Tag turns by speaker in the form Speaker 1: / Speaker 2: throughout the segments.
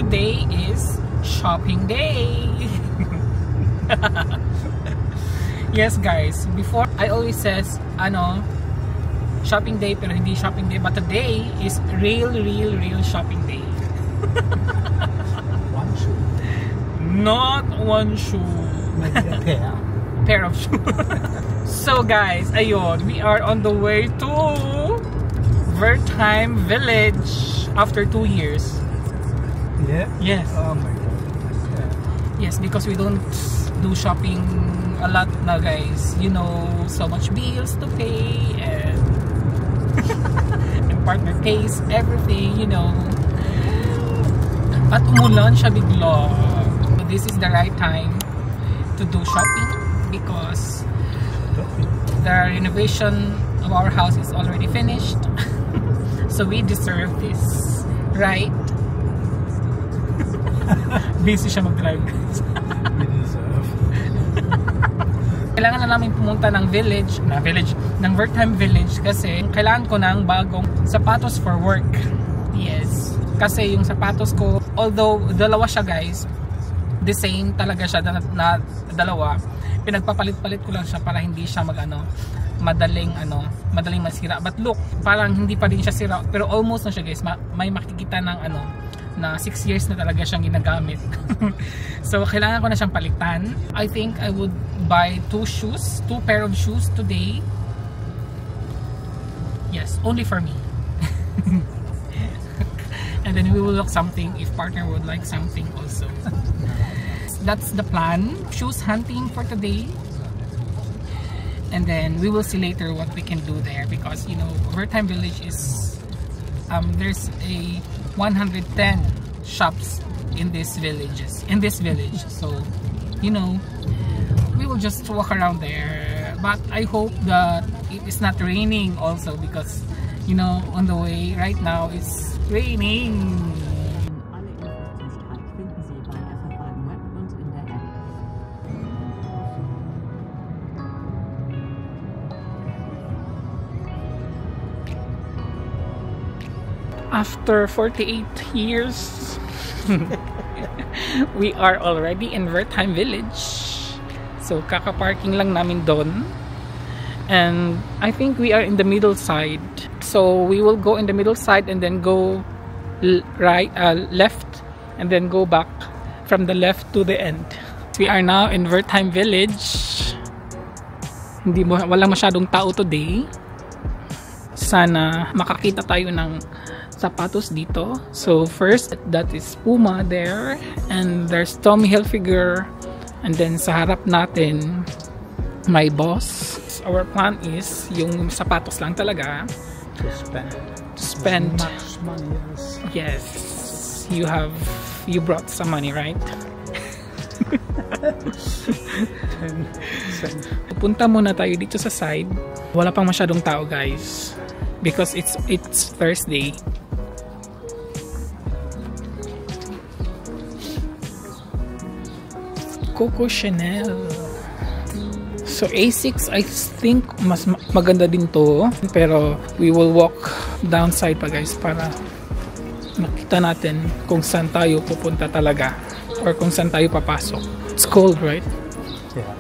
Speaker 1: today is shopping day. Yes guys, before I always says ano, shopping day pero hindi shopping day, but today is real shopping day.
Speaker 2: One shoe.
Speaker 1: Not one shoe.
Speaker 2: Maybe a pair.
Speaker 1: Pair of shoes. So guys, ayun, we are on the way to Wertheim Village after 2 years.
Speaker 2: Yeah?
Speaker 1: Yes.
Speaker 2: Oh my god. Yeah.
Speaker 1: Yes, because we don't do shopping a lot na guys. You know, so much bills to pay and and partner pays everything, you know. At umulan siya bigla. So this is the right time to do shopping because the renovation of our house is already finished. So we deserve this, right? Busy siya mag-drive.
Speaker 2: We deserve.
Speaker 1: Kailangan na namin pumunta ng ng Wertheim Village kasi kailangan ko ng bagong sapatos for work. Yes. Kasi yung sapatos ko, although dalawa siya guys, the same talaga siya na dalawa. Pinagpapalit-palit ko lang siya para hindi siya madaling masira. But look, parang hindi pa din siya sira, pero almost na siya guys. May makikita ng na 6 years na talaga siyang ginagamit. So kailangan ko na siyang palitan. I think I would buy 2 pair of shoes today. Yes, only for me. And then we will look something if partner would like something also. That's the plan. Shoes hunting for today. And then we will see later what we can do there because you know Wertheim Village is there's a 110 shops in this village. So you know we will just walk around there, but I hope that it is not raining also because you know on the way right now it's raining. After 48 years, we are already in Wertheim Village. So, kaka-parking lang namin doon. And I think we are in the middle side. So, we will go in the middle side and then go left and then go back from the left to the end. We are now in Wertheim Village. Walang masyadong tao today. Sana makakita tayo ng sapatos dito. So first, that is Puma there, and there's Tommy Hilfiger, and then sa harap natin my boss. Our plan is yung sapatos lang talaga
Speaker 2: To spend much money.
Speaker 1: Yes, you brought some money, right? Pupunta muna tayo dito sa side. Wala pang masyadong tao guys because it's Thursday. Coco Chanel. So A6 I think mas maganda din to, pero we will walk downside pa guys para makita natin kung saan tayo pupunta talaga or kung saan tayo papasok. It's cold, right?
Speaker 2: Yeah.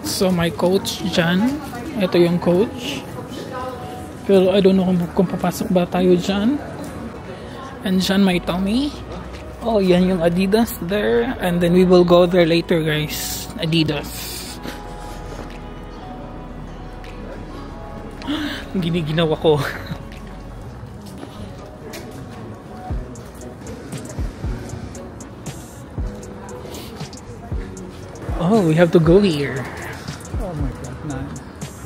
Speaker 1: So my coach dyan, ito yung coach, pero I don't know kung papasok ba tayo dyan. And dyan may Tommy. Oh, yan yung Adidas there. And then we will go there later guys. Adidas. Giniginawa ko. Oh, we have to go here.
Speaker 2: Oh my god, nice.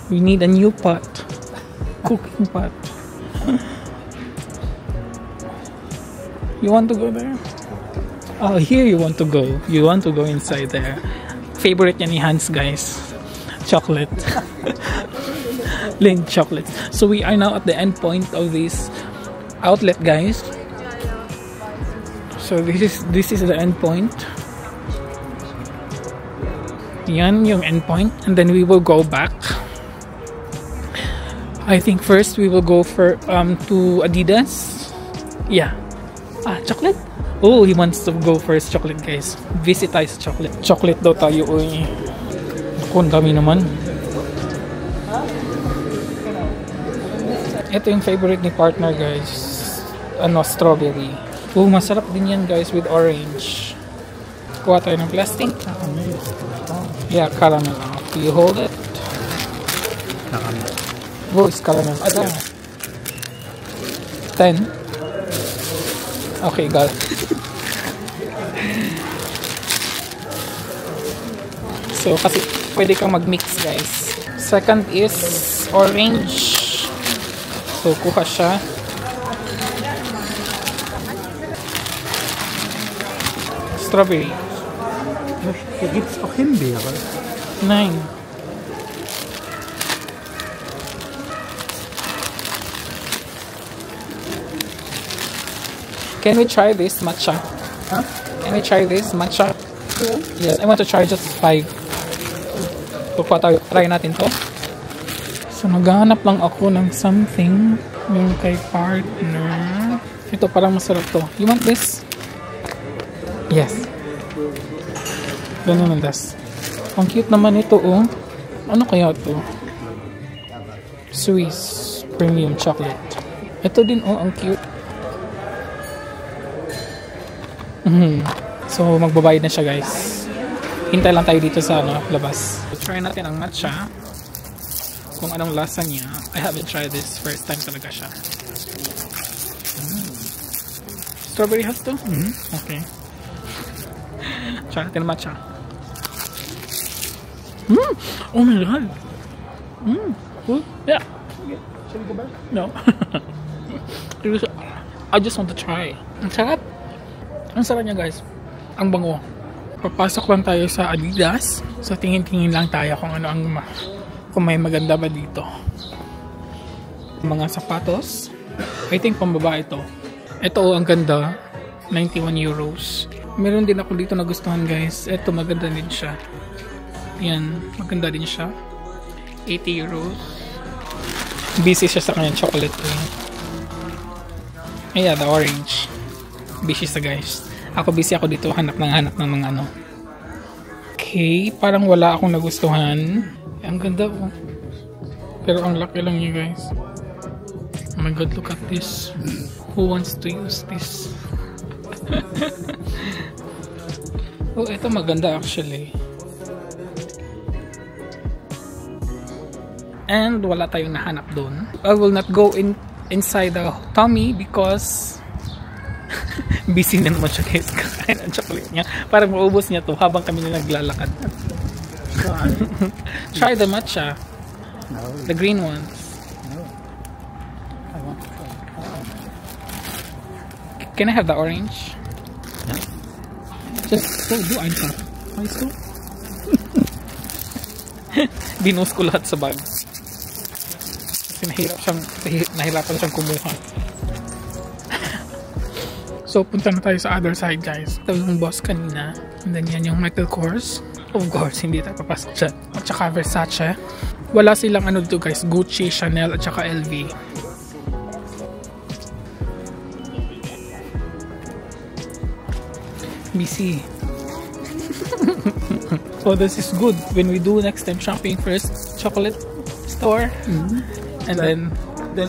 Speaker 1: We need a new pot. Cooking pot. You want to go there? Oh, here you want to go. You want to go inside there. Favorite yan ni Hans, guys. Chocolate. Lindt chocolate. So we are now at the end point of this outlet, guys. So this is the end point. Yan yung end point, and then we will go back. I think first we will go for to Adidas. Yeah. Chocolate? Oh, he wants to go first chocolate, guys. Visit tayo sa chocolate. Chocolate daw tayo, uy. Ako, ang dami naman. Ito yung favorite ni partner, guys. Strawberry. Oh, masarap din yan, guys, with orange. Kuha tayo ng plastic. Yeah, caramel. Do you hold it?
Speaker 2: Caramel.
Speaker 1: Oh, it's caramel. 10. Okay, got it. So, kasi pwede kang mag-mix, guys. Second is orange. So, kuha siya. Strawberry.
Speaker 2: Hier gibt es auch Himbeere.
Speaker 1: 9. Can we try this matcha?
Speaker 2: Huh?
Speaker 1: Can we try this matcha? Yes, I want to try just 5. Try natin to. So, naghahanap lang ako ng something yung kay partner. Ito, parang masarap to. You want this? Yes. Ganun naman das. Ang cute naman ito, oh. Ano kaya to? Swiss Premium Chocolate. Ito din, oh, ang cute. So, magbabayad na siya, guys. Hintay lang tayo dito sa labas. So, try natin ang matcha. Kung anong lasa niya. I haven't tried this. First time talaga siya. Strawberry has to? Okay. Try natin ang matcha. Oh my god. Cool. Yeah.
Speaker 2: Shall we go back?
Speaker 1: No. I just want to try. Ang sarap. Ang sarap niya, guys. Ang bango. Papasok lang tayo sa Adidas. So, tingin-tingin lang tayo kung ano ang kung may maganda ba dito. Mga sapatos. I think pambaba ito. Ito, ang ganda. 91 euros. Meron din ako dito na gustuhan, guys. Ito, maganda din siya. Yan. Maganda din siya. 80 euros. Busy siya sa kanyang chocolate. Yeah, the orange. Busy siya, guys. Ako busy ako dito. Hanap ng mga ano. Okay. Parang wala akong nagustuhan. Ang ganda po. Pero ang laki lang niya, guys. Oh my god, look at this. Who wants to use this? Oh, ito maganda actually. And wala tayong nahanap doon. I will not go inside the Tommy because busy na naman siya, guys. Kakain ang chocolate niya. Parang maubos niya to habang kami na naglalakad. Try the matcha.
Speaker 2: No.
Speaker 1: The green ones.
Speaker 2: No. I want to try.
Speaker 1: Can I have the orange?
Speaker 2: Yeah.
Speaker 1: Just do einfach. Weißt du? Binuhos ko lahat sa bag. Kasi nahirapan siyang kumuha. So, punta na tayo sa other side, guys. Ito yung boss kanina. And then yan yung Michael Kors. Of course, hindi tayo papasok dyan. At saka Versace. Wala silang ano dito, guys. Gucci, Chanel, at saka LV. BC. So this is good when we do next time shopping first chocolate store. And then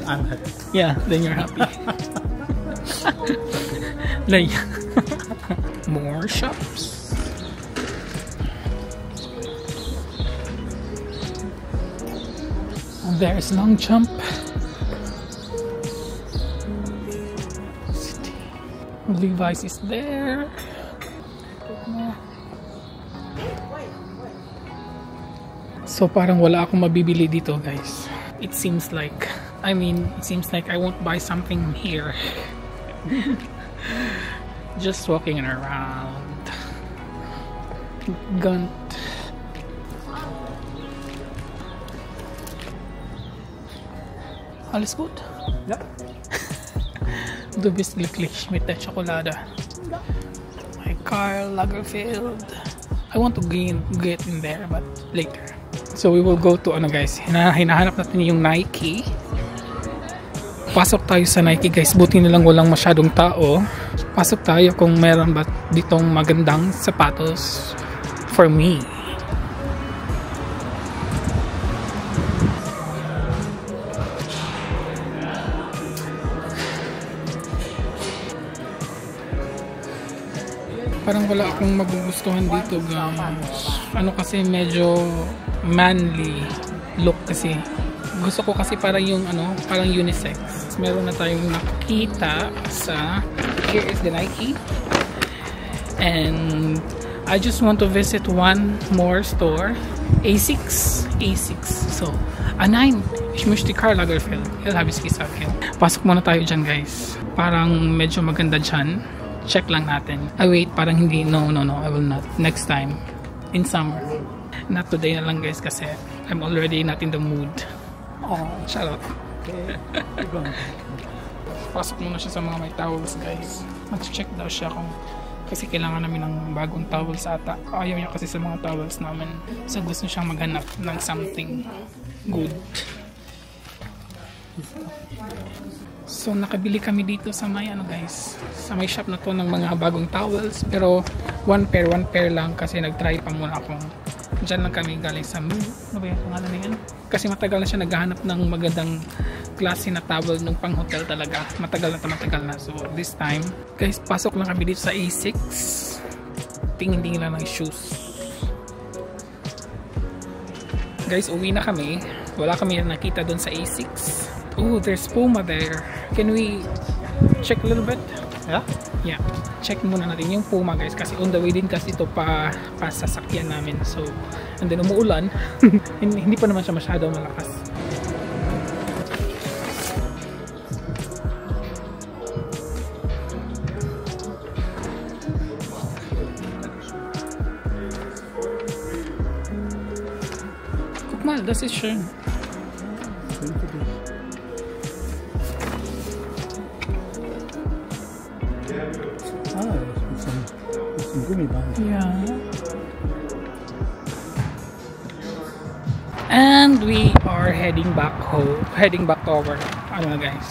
Speaker 2: I'm happy.
Speaker 1: Yeah, then you're happy. Like more shops. There's Longchamp. Levi's is there. So parang wala akong mabibili dito, guys. It seems like I won't buy something here. Just walking around. Gunt. Alles gut?
Speaker 2: Ja.
Speaker 1: Du bist glücklich mit der Schokolade. My Karl Lagerfeld. I want to get in there, but later. So we will go to ano, guys. Hinahanap natin yung Nike. Pasok tayo sa Nike guys. Buti na lang walang masyadong tao. Pasok tayo kung meron ba ditong magandang sapatos for me. Parang wala akong magugustuhan dito guys. Ano kasi medyo manly look kasi. Gusto ko kasi parang yung parang unisex. Meron na tayong nakita sa, here is the Nike. And I just want to visit one more store. Asics. So, nein, ich möchte Karl Lagerfeld. Hier habe ich gesagt. Pasok muna tayo dyan guys. Parang medyo maganda dyan. Check lang natin. Wait, parang hindi. No, I will not. Next time. In summer. Not today na lang guys kasi I'm already not in the mood. Oh, charot. Pasok muna siya sa mga may towels guys. Mag-check daw siya kung kasi kailangan namin ng bagong towels ata. Ayaw niya kasi sa mga towels namin. So gusto siyang maghanap ng something good. So nakabili kami dito sa may guys, sa may shop na to ng mga bagong towels, pero one pair lang kasi nag-try pa muna akong. Diyan lang kami galing sa ano ba yung pangalan na yan? Kasi matagal na siya naghahanap ng magandang klase na towel nung pang hotel talaga. Matagal na. So this time, guys, pasok lang kami dito sa Asics. Tingin lang ng shoes. Guys, uwi na kami. Wala kami nakita doon sa Asics. Oh, there's Puma there. Can we check a little bit? Yeah. Check muna natin yung Puma guys kasi on the way din kasi ito pa sasakyan namin. So, and then umuulan. Hindi pa naman siya masyado malakas. Guck mal, das ist schön. Yeah. And we are heading back home. Heading back to our guys.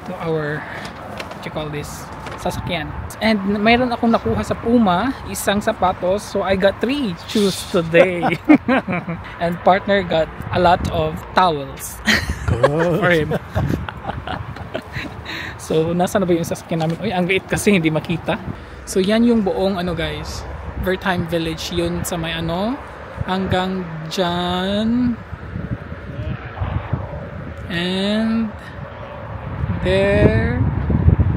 Speaker 1: To our what you call this? Sasakyan. And mayroon akong nakuha sa Puma, isang sapatos. So I got 3 shoes today. And partner got a lot of towels for him. So, nasa na ba yung sasakyan namin? Uy, ang liit kasi hindi makita. So, yan yung buong guys. Wertheim Village. Yun sa may hanggang dyan. And there.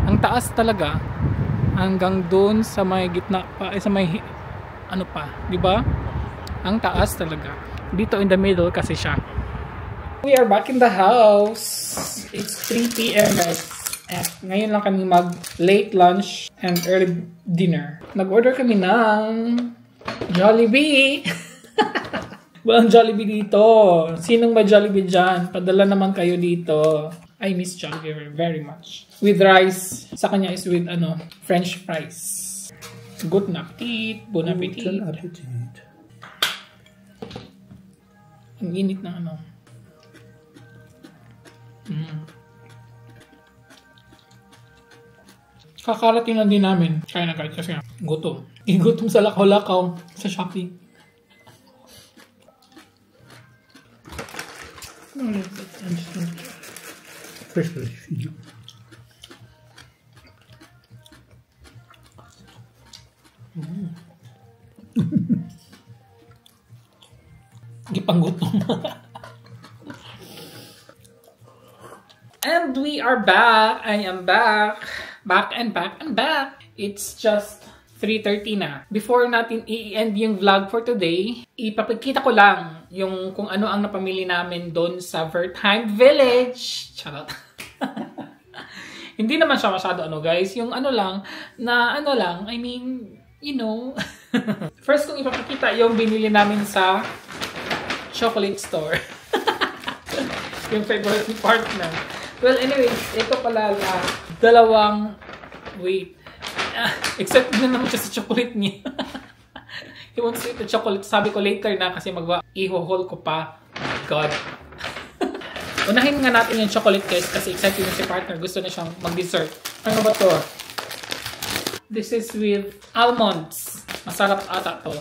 Speaker 1: Ang taas talaga. Hanggang dun sa may gitna pa. Sa may di ba? Ang taas talaga. Dito in the middle kasi siya. We are back in the house. It's 3 p.m. guys. At ngayon lang kami mag late lunch and early dinner. Nag-order kami ng Jollibee. Walang Jollibee dito. Sinong may Jollibee dyan? Padala naman kayo dito. I miss Jollibee very much. With rice. Sa kanya is with French fries. Good appetit. Bon appetit.
Speaker 2: Bon appetit.
Speaker 1: Ang init na Kakarating lang din namin. Kaya na kahit kasi gutom. Gutom sa lakaw-lakaw sa Shopee.
Speaker 2: Fresh.
Speaker 1: Gipanggutom. And we are back. I am back. Back. It's just 3:30 na. Before natin i-end yung vlog for today, ipapakita ko lang yung kung ano ang napamili namin doon sa Wertheim Village. Charot. Hindi naman siya masyado guys. Yung lang, I mean, you know. First kong ipapakita yung binili namin sa chocolate store. Yung favorite partner. Well, anyways, ito pala wait. Except na naman siya sa chocolate niya. He wants to eat the chocolate. Sabi ko later na kasi i-haul ko pa. Oh my God. Unahin nga natin yung chocolate guys kasi excited na si partner. Gusto na siyang mag-dessert. Ano ba to? This is with almonds. Masarap ata to.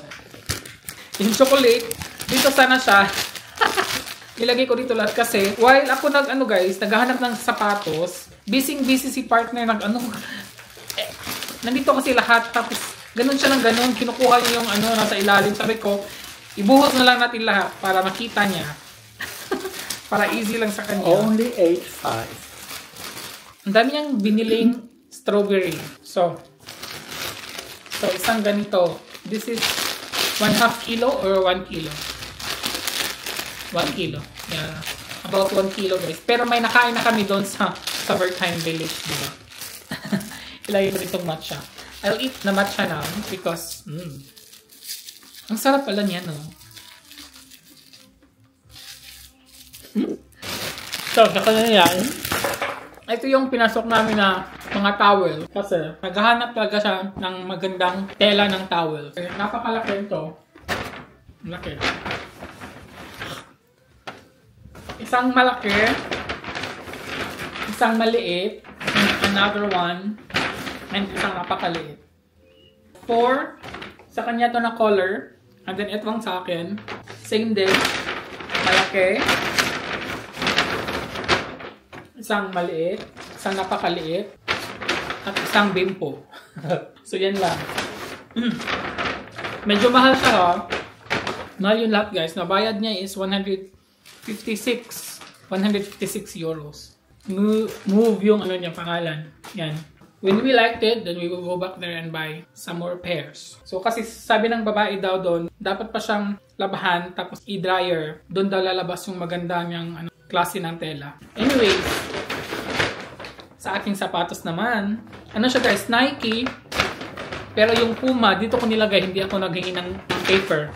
Speaker 1: Yung chocolate, dito sana siya. Ilagay ko dito lahat kasi while ako naghahanap ng sapatos, busy si partner nandito kasi lahat tapos ganun siya ng ganun, kinukuha niya yung nasa ilalim. Sabi ko, ibuhos na lang natin lahat para makita niya. Para easy lang sa kanya.
Speaker 2: Only 8.5.
Speaker 1: Ang dami niyang biniling strawberry. So isang ganito. This is 1/2 kilo or 1 kilo? 1 kilo. Yeah. About 1 kilo guys. Pero may nakain na kami doon sa Summertime Village, diba? Ilagay ko ditong matcha. I'll eat na matcha now because ang sarap pala niya, no? So, saka na yan. Ito yung pinasok namin na mga towel. Kasi naghahanap talaga siya ng magandang tela ng towel. Napakalaki ito. Laki. Isang malaki. Isang maliit. Another one. And isang napakaliit. 4. Sa kanya to na color. And then itong sa akin. Same din. Malaki. Isang maliit. Isang napakaliit. At isang bimpo. So yan lang. Medyo mahal siya ha. Mahal yung lahat guys. Nabayad niya is 156 euros. Move yung niya pangalan. Yan. When we liked it, then we will go back there and buy some more pairs. So kasi sabi ng babae daw doon, dapat pa siyang labahan tapos i-dryer. Doon daw lalabas yung maganda niyang klase ng tela. Anyways, sa aking sapatos naman, siya guys, Nike. Pero yung Puma, dito ko nilagay, hindi ako naghingi ng paper.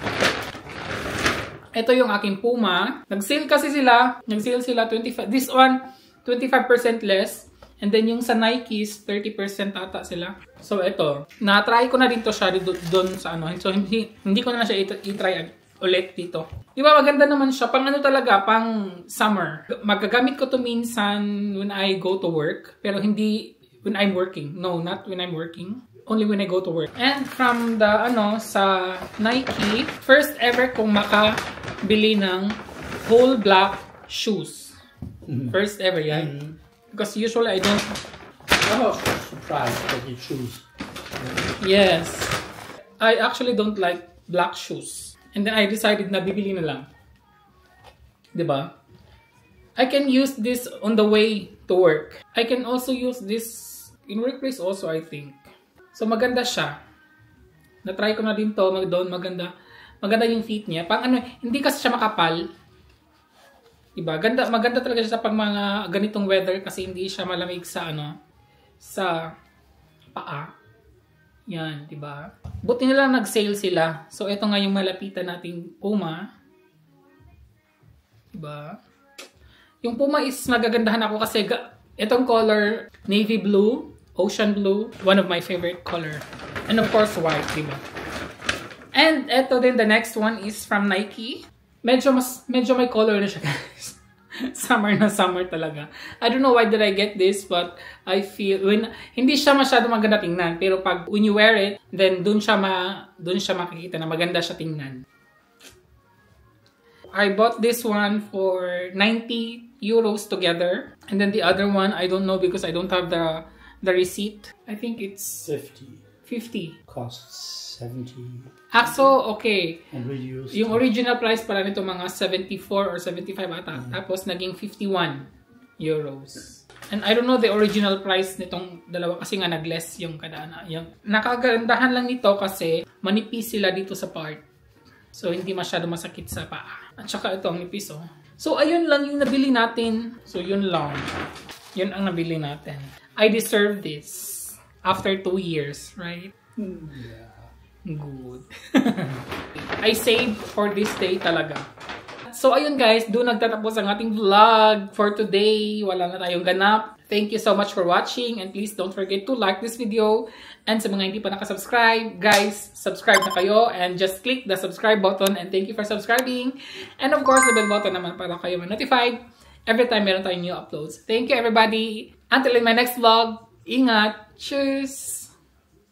Speaker 1: Ito yung aking Puma. Nag-sale kasi sila. Nag-sale sila 25. This one, 25% less. And then yung sa Nikes, 30% ata sila. So ito, na-try ko na rin to siya doon sa So hindi ko na siya i-try ulit dito. Di ba maganda naman siya. Pang talaga, pang summer. Magagamit ko to minsan when I go to work. Pero hindi when I'm working. No, not when I'm working. Only when I go to work. And from the sa Nike, first ever kong makabili ng whole black shoes. First ever yan. Because usually I don't.
Speaker 2: I was surprised that you choose.
Speaker 1: Yes. I actually don't like black shoes. And then I decided na bibili na lang. Diba? I can use this on the way to work. I can also use this in workplace also, I think. So maganda siya. Na-try ko na din to. Maganda. Maganda yung fit niya. Hindi kasi siya makapal. Diba? Maganda talaga siya pag mga ganitong weather kasi hindi siya malamig sa sa paa. Yan, diba? Buti na lang nag-sale sila. So ito nga yung malapitan nating Puma. Diba? Yung Puma is magagandahan ako kasi itong color navy blue, ocean blue, one of my favorite color. And of course white, diba? And ito din, the next one is from Nike. Medyo may color na siya, guys. Summer na summer talaga. I don't know why did I get this, but I feel hindi siya masyado maganda tingnan, pero when you wear it, then dun siya makikita na maganda siya tingnan. I bought this one for 90 euros together, and then the other one I don't know because I don't have the receipt. I think it's 50.
Speaker 2: Costs 70.
Speaker 1: So, okay.
Speaker 2: And reused.
Speaker 1: Yung original price pala nito mga 74 or 75 ata. Tapos naging 51 euros. And I don't know the original price nitong dalawa kasi nga nag-less yung kadaan. Yung nakagandahan lang nito kasi manipis sila dito sa part. So, hindi masyado masakit sa paa. At saka ito ang nipis, oh. So, ayun lang yung nabili natin. So, yun lang. Yun ang nabili natin. I deserve this. After 2 years, right?
Speaker 2: Yeah.
Speaker 1: Good. I saved for this day talaga. So, ayun guys, doon nagtatapos ang ating vlog for today. Wala na tayong ganap. Thank you so much for watching and please don't forget to like this video. And sa mga hindi pa nakasubscribe, guys, subscribe na kayo and just click the subscribe button and thank you for subscribing. And of course, the bell button naman para kayo ma-notified every time meron tayong new uploads. Thank you everybody. Until in my next vlog. Ingat. Cheers.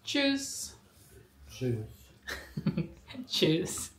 Speaker 1: Cheers.
Speaker 2: Cheers.
Speaker 1: Cheers.